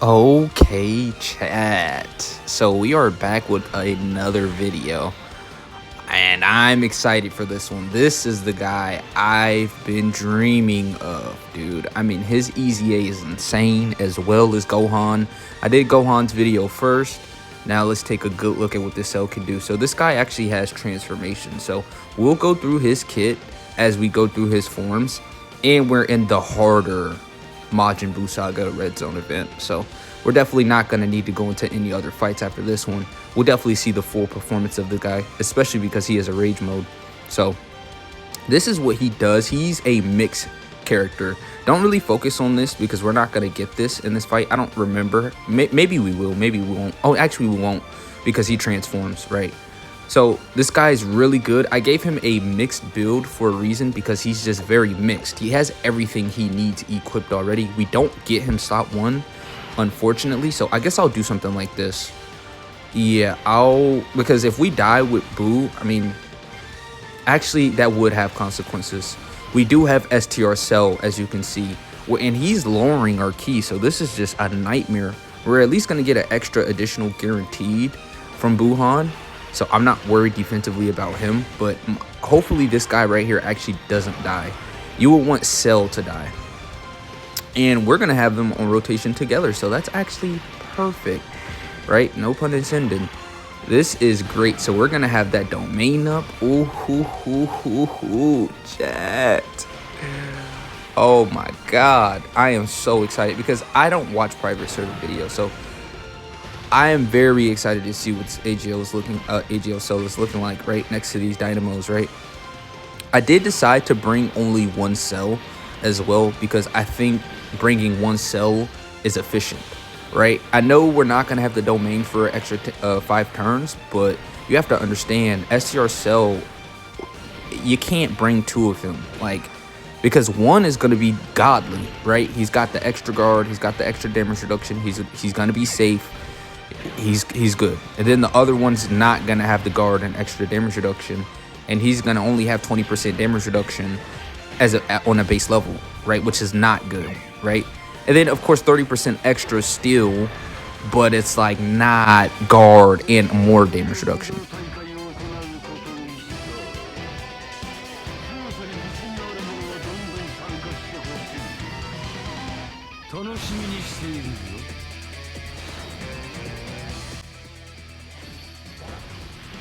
Okay, chat. So we are back with another video, and I'm excited for this one. This is the guy I've been dreaming of, dude. I mean, his EZA is insane, as well as Gohan. I did Gohan's video first. Now let's take a good look at what this cell can do. So this guy actually has transformation. So we'll go through his kit as we go through his forms, and we're in the harder Majin Buu Saga Red Zone event, so we're definitely not going to need to go into any other fights after this one. We'll definitely see the full performance of the guy, especially because he has a rage mode. So this is what he does. He's a mixed character. Don't really focus on this because we're not going to get this in this fight. I don't remember. Maybe we will, maybe we won't. Oh, actually we won't, because he transforms, right? So this guy is really good. I gave him a mixed build for a reason, because he's just very mixed. He has everything he needs equipped already. We don't get him slot 1, unfortunately. So I guess I'll do something like this. Yeah, because if we die with Buu, I mean, actually that would have consequences. We do have STR Cell, as you can see, and he's lowering our ki. So this is just a nightmare. We're at least going to get an extra additional guaranteed from Buhan. So I'm not worried defensively about him, but hopefully this guy right here actually doesn't die. You will want Cell to die. And we're going to have them on rotation together, so that's actually perfect, right? No pun intended. This is great. So we're going to have that domain up. Ooh, chat. Oh my God. I am so excited because I don't watch private server videos, so I am very excited to see what AGL Cell is looking like right next to these dynamos, right? I did decide to bring only one cell as well, because I think bringing one cell is efficient, right? I know we're not going to have the domain for extra 5 turns, but you have to understand, STR Cell, you can't bring 2 of him, like, because one is going to be godly, right? He's got the extra guard, he's got the extra damage reduction, he's going to be safe. He's good. And then the other one's not gonna have the guard and extra damage reduction, and he's gonna only have 20% damage reduction on a base level, right? Which is not good, right? And then of course 30% extra still, but it's like not guard and more damage reduction.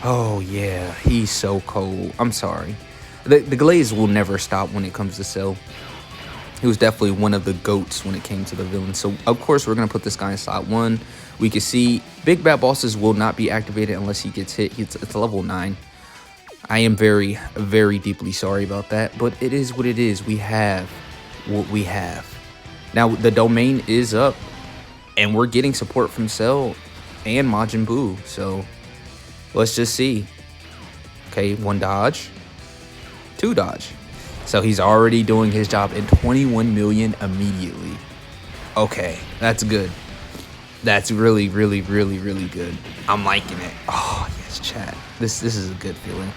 Oh yeah, he's so cold. I'm sorry. The glaze will never stop when it comes to Cell. He was definitely one of the GOATs when it came to the villain. So of course we're gonna put this guy in slot 1. We can see big bad bosses will not be activated unless he gets hit. It's level 9. I am very, very deeply sorry about that, but it is what it is. We have what we have. Now the domain is up, and we're getting support from Cell and Majin Buu. So let's just see. Okay, 1 dodge, 2 dodge. So he's already doing his job, and 21 million immediately. Okay, that's good. That's really, really, really, really good. I'm liking it. Oh, yes, chat. This is a good feeling.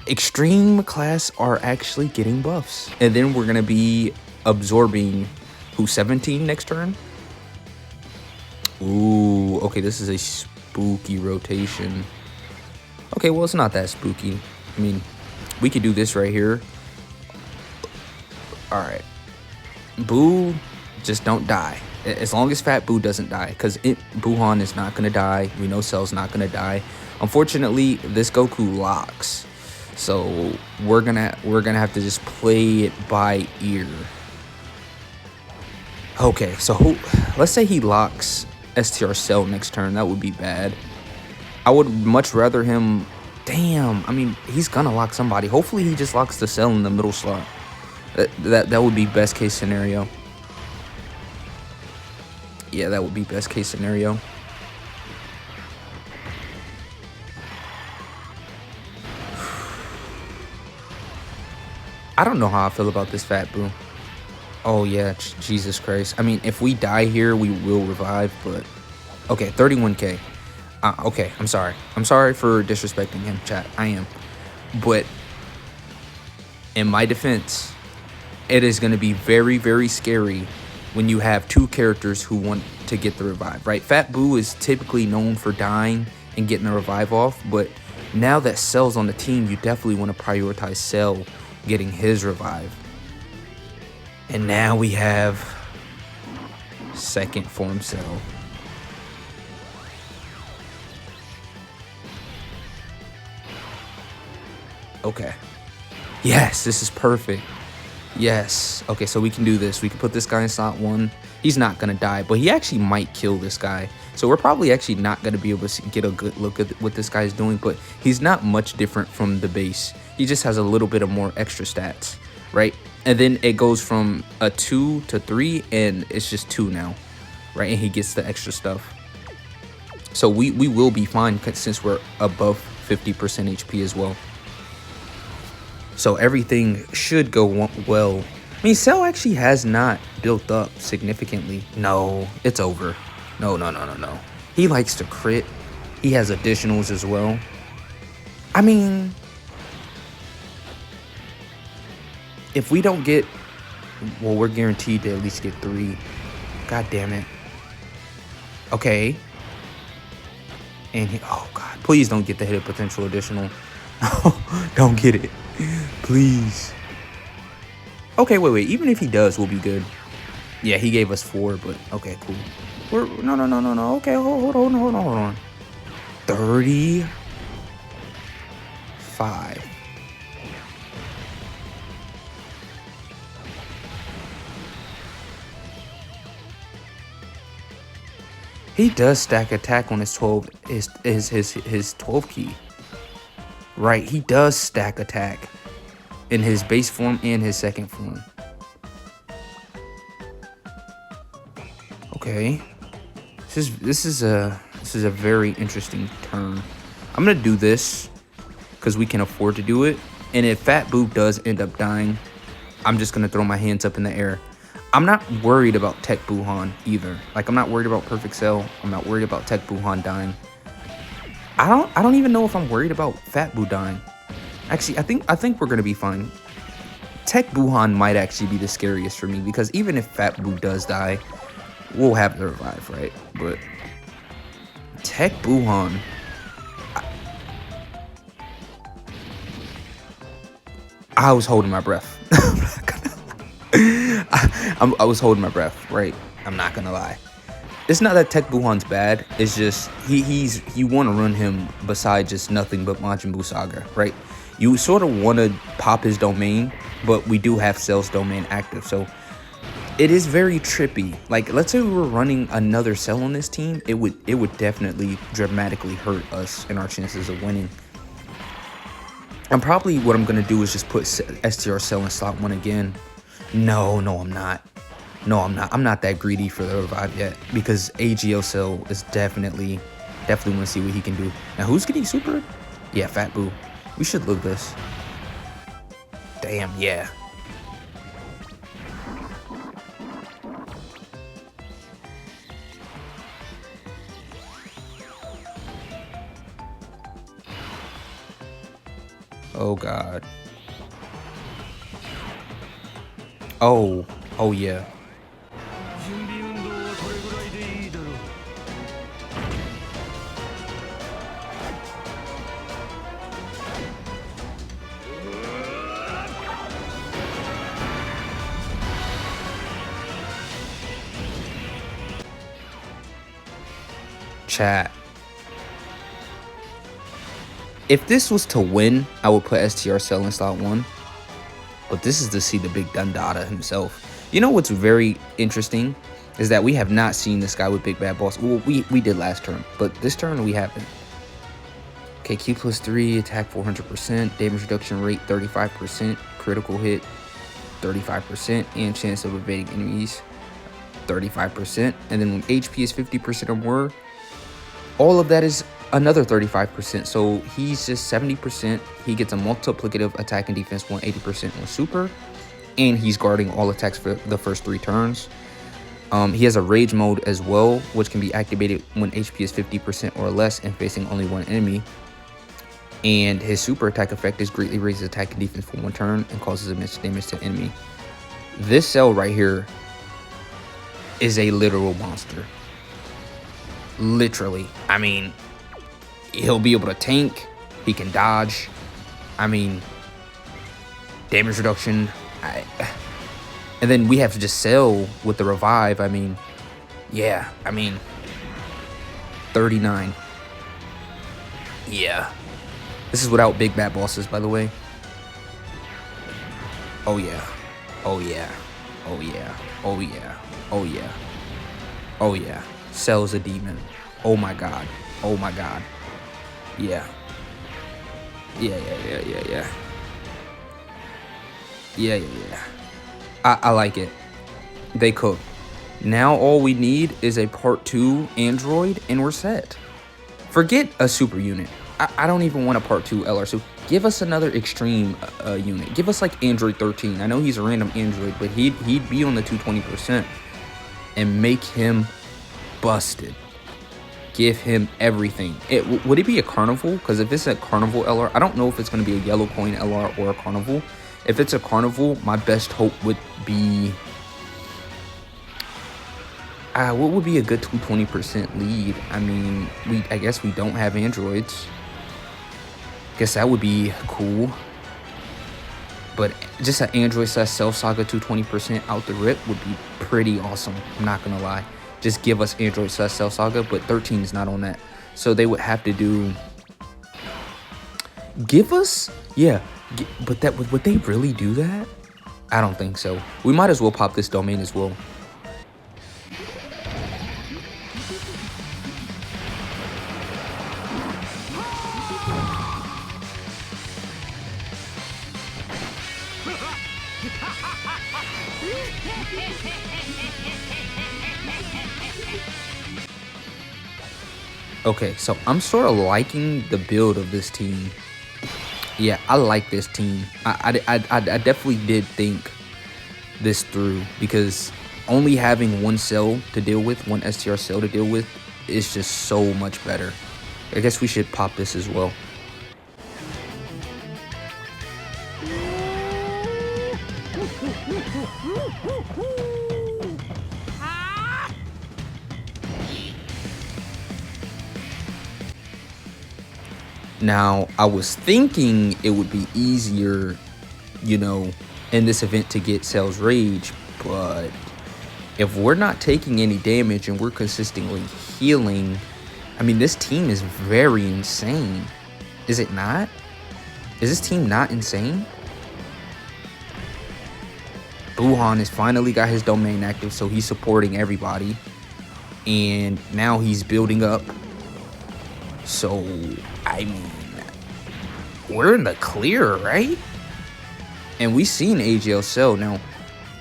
Extreme class are actually getting buffs. And then we're going to be absorbing 17 next turn? Ooh, okay, this is a spooky rotation. Okay, well, it's not that spooky. I mean, we could do this right here. All right. Buu, just don't die. As long as Fat Buu doesn't die, because Buhan is not going to die. We know Cell's not going to die. Unfortunately, this Goku locks. So we're gonna have to just play it by ear. Okay, so let's say he locks STR Cell next turn. That would be bad. I would much rather him. Damn, I mean, he's gonna lock somebody. Hopefully he just locks the Cell in the middle slot. That would be best case scenario. Yeah, that would be best case scenario. I don't know how I feel about this Fat Buu. Oh yeah, Jesus Christ. I mean, if we die here, we will revive, but okay, 31k. Okay, I'm sorry. I'm sorry for disrespecting him, chat. I am. But in my defense, it is going to be very, very scary when you have two characters who want to get the revive, right? Fat Boo is typically known for dying and getting the revive off, but now that Cell's on the team, you definitely want to prioritize Cell getting his revive. And now we have second form Cell. Okay. Yes, this is perfect. Yes. Okay, so we can do this. We can put this guy in slot 1. He's not going to die, but he actually might kill this guy. So we're probably actually not going to be able to get a good look at what this guy's doing, but he's not much different from the base. He just has a little bit of more extra stats, right? And then it goes from a 2 to 3, and it's just 2 now, right? And he gets the extra stuff. So we will be fine since we're above 50% HP as well. So everything should go well. I mean, Cell actually has not built up significantly. No, it's over. No. He likes to crit. He has additionals as well. I mean, if we don't get, well, we're guaranteed to at least get 3. God damn it. Okay. And he, oh God, please don't get the hit potential additional. Don't get it. Please. Okay, wait. Even if he does, we'll be good. Yeah, he gave us 4, but okay, cool. No. Okay, hold on. 35. He does stack attack on his 12 his 12 key. Right, he does stack attack in his base form and his second form. Okay. This is a very interesting turn. I'm gonna do this because we can afford to do it. And if Fat Boo does end up dying, I'm just gonna throw my hands up in the air. I'm not worried about Tech Buhan either. Like, I'm not worried about Perfect Cell. I'm not worried about Tech Buhan dying. I don't even know if I'm worried about Fat Boo dying. Actually, I think we're gonna be fine. Tech Buhan might actually be the scariest for me because even if Fat Boo does die, we'll have the revive, right? But Tech Buhan, I was holding my breath. I was holding my breath, right? I'm not gonna lie. It's not that Tech Buhan's bad. It's just you want to run him beside just nothing but Majin Buu Saga, right? You sort of want to pop his domain, but we do have Cell's domain active, so it is very trippy. Like, let's say we were running another Cell on this team, it would definitely dramatically hurt us and our chances of winning. And probably what I'm gonna do is just put STR Cell in slot 1 again. No, I'm not. I'm not that greedy for the revive yet because AGL Cell is definitely want to see what he can do. Now, who's getting super? Yeah, Fat Boo. We should live this. Damn, yeah. Oh, God. Oh, yeah. Chat. If this was to win, I would put STR Cell in slot 1. But this is to see the big Dundada himself. You know what's very interesting is that we have not seen this guy with Big Bad Boss. Well, we did last turn, but this turn we haven't. Okay, Q plus 3, attack 400%, damage reduction rate 35%, critical hit 35%, and chance of evading enemies 35%. And then when HP is 50% or more, all of that is another 35%. So he's just 70%. He gets a multiplicative attack and defense 180% on super, and he's guarding all attacks for the first 3 turns. He has a rage mode as well, which can be activated when HP is 50% or less and facing only one enemy. And his super attack effect is greatly raises attack and defense for 1 turn and causes immense damage to enemy. This Cell right here is a literal monster. Literally. I mean, he'll be able to tank. He can dodge. I mean, damage reduction. And then we have to just sell with the revive. I mean, yeah. I mean, 39. Yeah. This is without big bad bosses, by the way. Oh, yeah. Oh, yeah. Oh, yeah. Oh, yeah. Oh, yeah. Oh, yeah. Cell's a demon. Oh, my God. Oh, my God. Yeah. Yeah. I like it. They cook. Now all we need is a part 2 android and we're set. Forget a super unit. I don't even want a part 2 LR. So give us another extreme unit. Give us like Android 13. I know he's a random android, but he'd be on the 220% and make him busted. Give him everything. Would it be a carnival? Because if it's a carnival LR, I don't know if it's going to be a yellow coin LR or a carnival. If it's a carnival, my best hope would be... what would be a good 220% lead? I mean, I guess we don't have androids. Guess that would be cool. But just an android slash Self Saga 220% out the rip would be pretty awesome. I'm not going to lie. Just give us android slash Self Saga, but 13 is not on that. So they would have to do... Give us... Yeah. But would they really do that? I don't think so. We might as well pop this domain as well. Okay, so I'm sort of liking the build of this team. Yeah, I like this team. I definitely did think this through because only having one cell to deal with, one STR cell to deal with, is just so much better. I guess we should pop this as well. Now, I was thinking it would be easier, you know, in this event to get Cell's Rage, but if we're not taking any damage and we're consistently healing, I mean, this team is very insane. Is it not? Is this team not insane? Buhan has finally got his domain active, so he's supporting everybody. And now he's building up. So, I mean, we're in the clear, right? And we've seen AGL Cell. Now,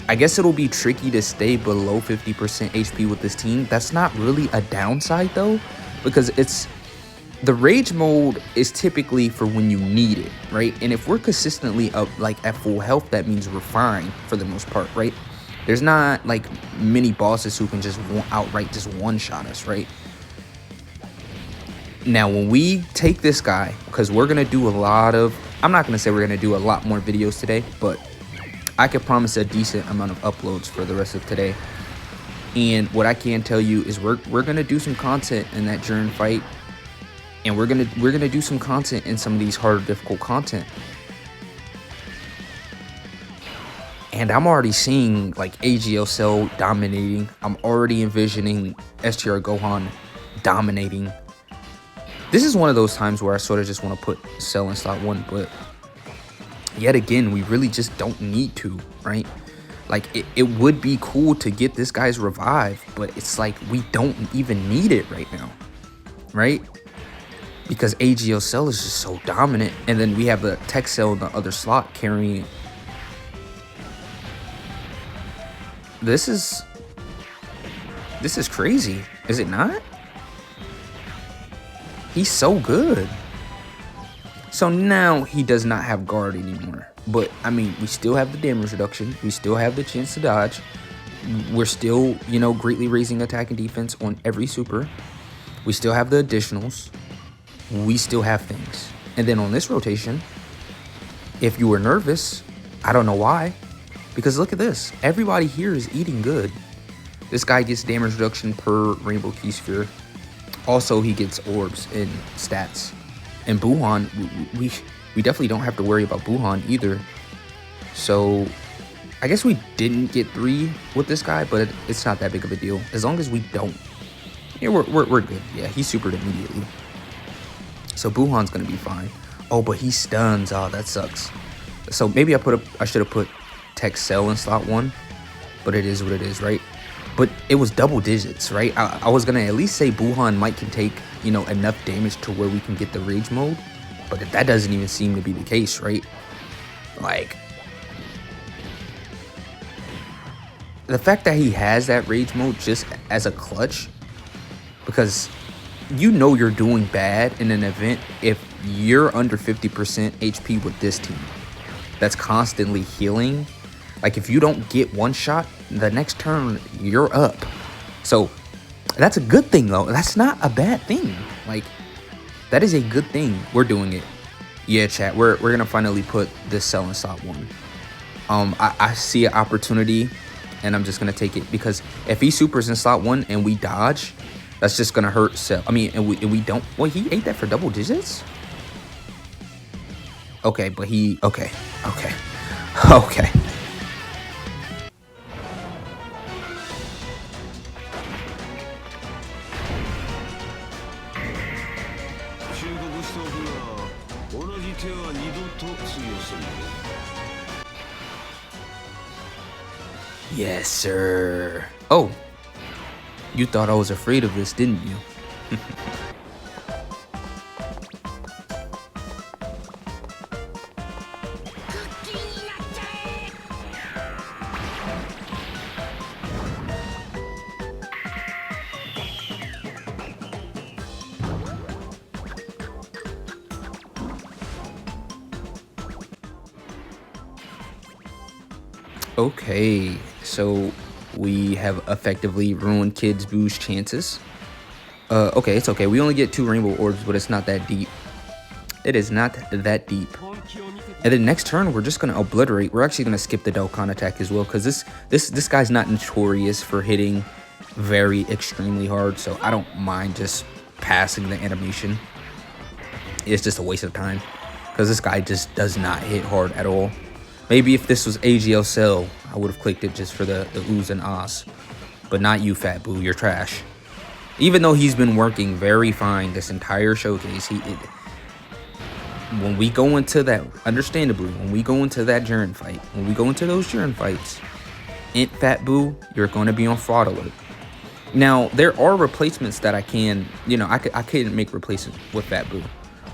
I guess it'll be tricky to stay below 50% HP with this team. That's not really a downside, though, because it's... The rage mode is typically for when you need it, right? And if we're consistently up, like, at full health, that means we're fine for the most part, right? There's not, like, many bosses who can just outright just one-shot us, right? Now, when we take this guy, because we're going to do a lot of... I'm not going to say we're going to do a lot more videos today, but I can promise a decent amount of uploads for the rest of today. And what I can tell you is we're going to do some content in that Jiren fight. And we're gonna do some content in some of these harder, difficult content. And I'm already seeing like AGL Cell dominating. I'm already envisioning STR Gohan dominating. This is one of those times where I sort of just want to put Cell in slot 1, but yet again, we really just don't need to, right? Like, it would be cool to get this guy's revive, but it's like we don't even need it right now, right? Because AGL Cell is just so dominant. And then we have the Tech Cell in the other slot carrying. This is crazy. Is it not? He's so good. So now he does not have guard anymore. But, I mean, we still have the damage reduction. We still have the chance to dodge. We're still, you know, greatly raising attack and defense on every super. We still have the additionals. We still have things. And then on this rotation, if you were nervous, I don't know why, because look at this. Everybody here is eating good. This guy gets damage reduction per Rainbow Key Sphere. Also, he gets orbs and stats. And Buhan, we definitely don't have to worry about Buhan either. So I guess we didn't get 3 with this guy, but it's not that big of a deal. As long as we don't, yeah, we're good. Yeah, he supered immediately. So Buhan's gonna be fine. Oh, but he stuns. Oh, that sucks. So maybe I should have put Tech Cell in slot 1, but it is what it is, right? But it was double digits, right? I was gonna at least say Buhan can take, you know, enough damage to where we can get the rage mode, but that doesn't even seem to be the case, right? Like, the fact that he has that rage mode just as a clutch, because you know you're doing bad in an event if you're under 50% HP with this team that's constantly healing. Like, if you don't get one shot, the next turn you're up. So that's a good thing, though. That's not a bad thing. Like, that is a good thing. We're doing it. Yeah, chat. We're gonna finally put this Cell in slot 1. I see an opportunity, and I'm just gonna take it, because if he supers in slot 1 and we dodge, that's just gonna hurt Cell. I mean, and we don't. Well, he ate that for double digits. Okay, but he. Okay. Yes, sir. Oh, you thought I was afraid of this, didn't you? Okay, so we have effectively ruined Kid's Boo's chances. Okay, it's okay. We only get 2 rainbow orbs, but it's not that deep. It is not that deep. And then next turn, we're just gonna obliterate. We're actually gonna skip the Dokkan attack as well, because this guy's not notorious for hitting very extremely hard, so I don't mind just passing the animation. It's just a waste of time, because this guy just does not hit hard at all. Maybe if this was AGL Cell, I would have clicked it just for the oohs and ahs. But not you, Fat Boo. You're trash. Even though he's been working very fine this entire showcase, when we go into that, understandably, when we go into that Jiren fight, when we go into those Jiren fights, Fat Boo, you're going to be on fraud alert. Now, there are replacements that I can, you know, I can make replacements with Fat Boo.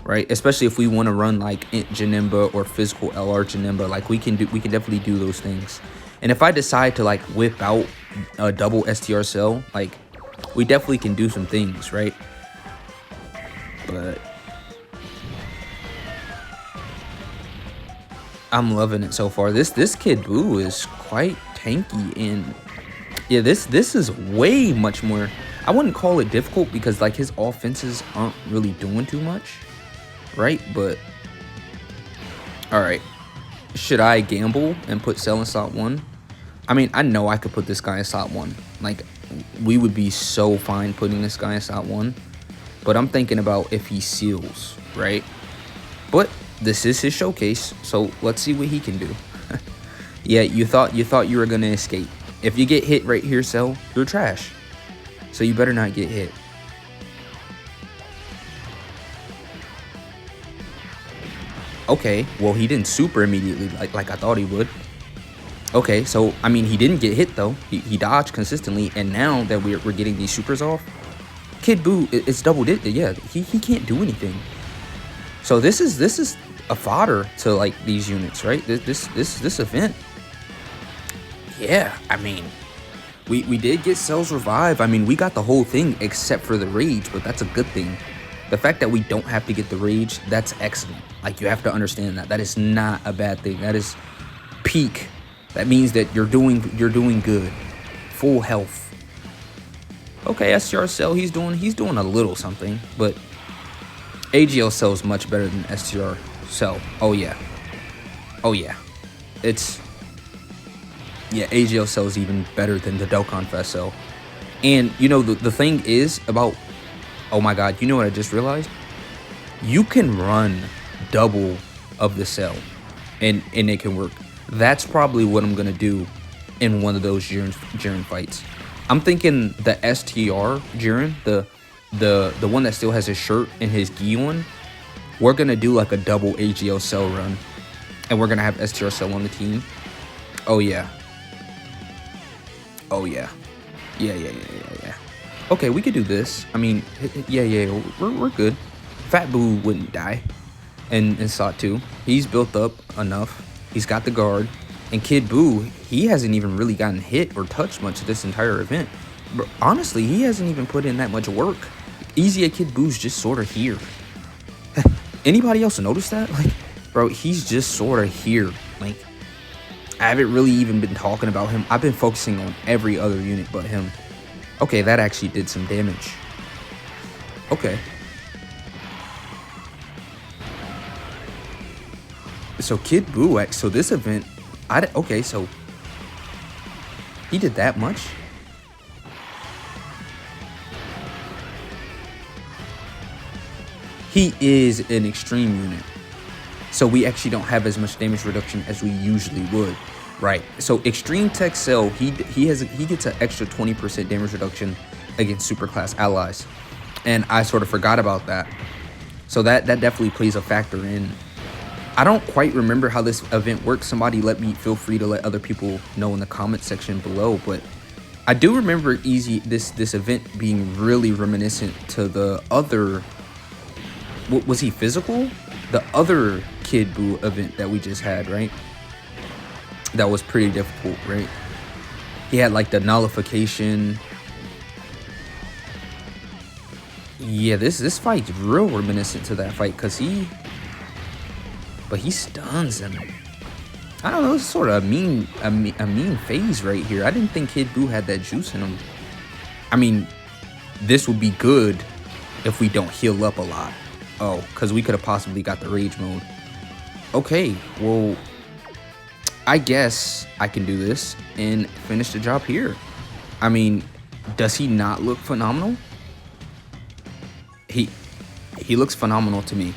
Right, especially if we want to run like Int Janemba or physical LR Janemba, like we can definitely do those things. And if I decide to like whip out a double STR Cell, like we definitely can do some things, right? But I'm loving it so far. This Kid Boo is quite tanky, and yeah, this is way much more. I wouldn't call it difficult, because like his offenses aren't really doing too much. Right, but all right, should I gamble and put Cell in slot 1? I mean, I know I could put this guy in slot 1. Like, we would be so fine putting this guy in slot 1, but I'm thinking about if he seals, right? But this is his showcase, so let's see what he can do. Yeah, you thought you were gonna escape. If you get hit right here, Cell, you're trash, so you better not get hit. Okay, well, he didn't super immediately like I thought he would. Okay, so, I mean, he didn't get hit, though. He dodged consistently, and now that we're getting these supers off, Kid Boo, it's double digit. Yeah, he can't do anything. So this is a fodder to, like, these units, right? This event. Yeah, I mean, we did get Cell's Revive. I mean, we got the whole thing except for the Rage, but that's a good thing. The fact that we don't have to get the Rage, that's excellent. Like, you have to understand that. That is not a bad thing. That is peak. That means that you're doing good. Full health. Okay, STR Cell, he's doing a little something, but AGL Cell is much better than STR Cell. Oh yeah. Yeah, AGL Cell is even better than the Dokkan Fest Cell. And you know, the thing is about, oh my god, you know what I just realized? You can run double of the cell and it can work. That's probably what I'm gonna do in one of those Jiren fights. I'm thinking the STR Jiren, the one that still has his shirt and his gi on. We're gonna do like a double AGL cell run, and we're gonna have STR cell on the team. Oh yeah. Oh yeah. Yeah. Okay, we could do this. I mean, yeah, we're good. Fat Boo wouldn't die, and Sot too. He's built up enough. He's got the guard, and Kid Boo, he hasn't even really gotten hit or touched much this entire event. But honestly, he hasn't even put in that much work. Easy at Kid Boo's just sort of here. Anybody else notice that? Like, bro, he's just sort of here. Like, I haven't really even been talking about him. I've been focusing on every other unit but him. Okay, that actually did some damage. Okay. So Kid Boo, so this event, okay, so he did that much? He is an extreme unit, so we actually don't have as much damage reduction as we usually would, right? So extreme tech cell, he gets an extra 20% damage reduction against superclass allies, and I sort of forgot about that. So that definitely plays a factor in. I don't quite remember how this event works. Somebody feel free to let other people know in the comment section below, but I do remember this event being really reminiscent to the other. Was he physical? The other Kid Boo event that we just had, right? That was pretty difficult, right? He had like the nullification. Yeah, this fight's real reminiscent to that fight, cause he stuns him. I don't know, it's sort of a mean phase right here. I didn't think Kid Boo had that juice in him. I mean, this would be good if we don't heal up a lot. Oh, because we could have possibly got the rage mode. Okay, well, I guess I can do this and finish the job here. I mean, does he not look phenomenal? He looks phenomenal to me.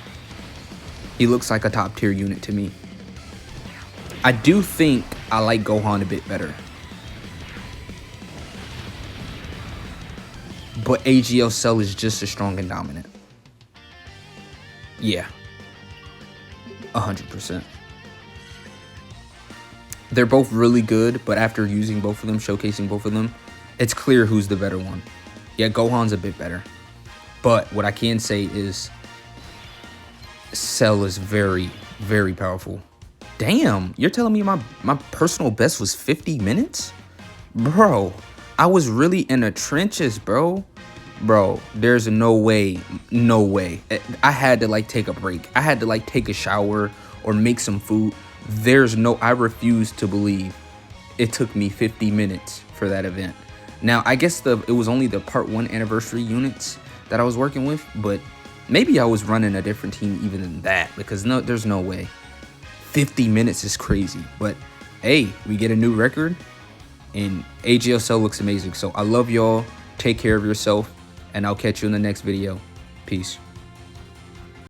He looks like a top tier unit to me. I do think I like Gohan a bit better. But AGL Cell is just as strong and dominant. Yeah. 100%. They're both really good, but after using both of them, showcasing both of them, it's clear who's the better one. Yeah, Gohan's a bit better. But what I can say is Cell is very, very powerful. Damn, you're telling me my personal best was 50 minutes? Bro, I was really in the trenches, bro. Bro, there's no way. I had to like take a break. I had to like take a shower or make some food. I refuse to believe it took me 50 minutes for that event. Now, I guess it was only the part 1 anniversary units that I was working with, but maybe I was running a different team even than that, because there's no way. 50 minutes is crazy, but hey, we get a new record, and AGL Cell looks amazing. So I love y'all. Take care of yourself, and I'll catch you in the next video. Peace.